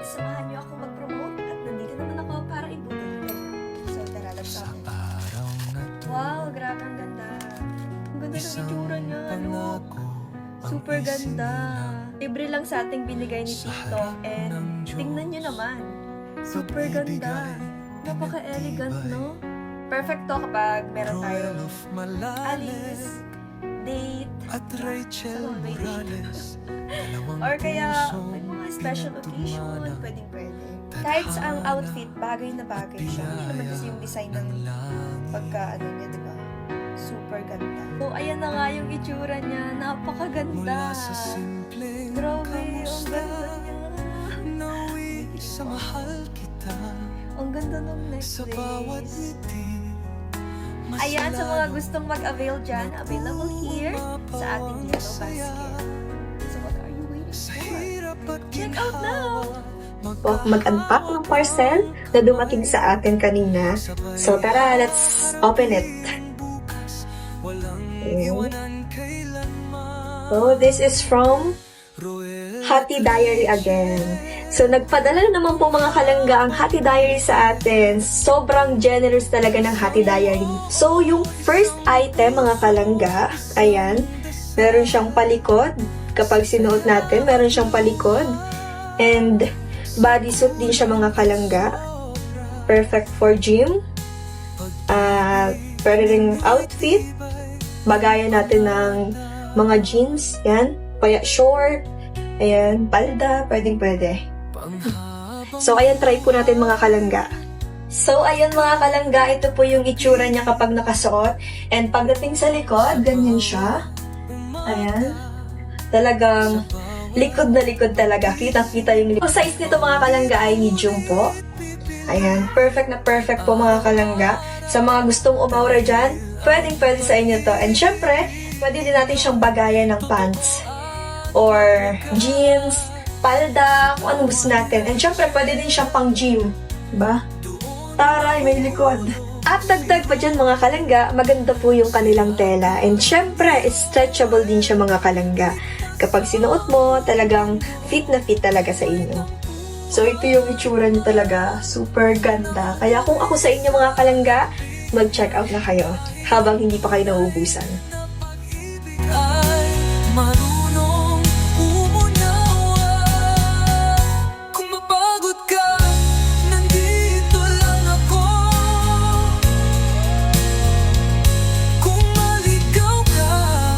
samahan niyo ako mag-promote at nandito naman ako para ibudol kayo. So, tara, let's go. Wow, grabe ang ganda. Ang ganda ng itsura niya, ano? Super ganda. Libre lang sa ating binigay ni TikTok and tingnan niyo naman. Super ganda. Napaka-elegant, no? Perfect to kapag meron tayong alis, date, at Rachel Morales. or kaya may mga special occasion, pwedeng-pwede. Kahit sa ang outfit, bagay na bagay siya. Hindi naman kasi yung design ng pagka, niya, diba? Super ganda. So, ayan na nga yung itsura niya. Napakaganda. Grabe, ang ganda niya. Sa mahal kita, Ang ganda ng sa bawat necklace. ngiti. Ayan, sa mga gustong mag-avail dyan, available here sa ating yellow basket. So, what are you waiting for? Check out now! po mag-unpack ng parcel na dumating sa atin kanina. So tara, let's open it. So this is from Hati Diary again. So nagpadala na naman po mga kalangga ang Hati Diary sa atin. Sobrang generous talaga ng Hati Diary. So yung first item mga kalangga, ayan, meron siyang palikod. Kapag sinuot natin, meron siyang palikod. And bodysuit din siya mga kalangga. Perfect for gym. Pwede ring outfit. Bagayan natin ng mga jeans. Yan. Kaya short. Ayan. Palda. Pwede. So, ayan. Try po natin mga kalangga. So, ayan mga kalangga. Ito po yung itsura niya kapag nakasuot. And pagdating sa likod, ganyan siya. Ayan. Talagang likod na likod talaga. Kitang-kita yung likod. Ang size nito mga kalangga ay medium po. Ayan. Perfect na perfect po mga kalangga. Sa mga gustong umawra dyan, pwedeng-pwede sa inyo to. And syempre, pwede din natin siyang bagayan ng pants. Or jeans, palda, kung anong gusto natin. And syempre, pwede din siyang pang gym. Diba? Taray, may likod. At dagdag pa dyan mga kalangga, maganda po yung kanilang tela. And syempre, stretchable din siya mga kalangga. Kapag sinuot mo, talagang fit na fit talaga sa inyo. So, ito yung itsura niyo talaga. Super ganda. Kaya kung ako sa inyo mga kalangga, mag-check out na kayo habang hindi pa kayo nauubusan.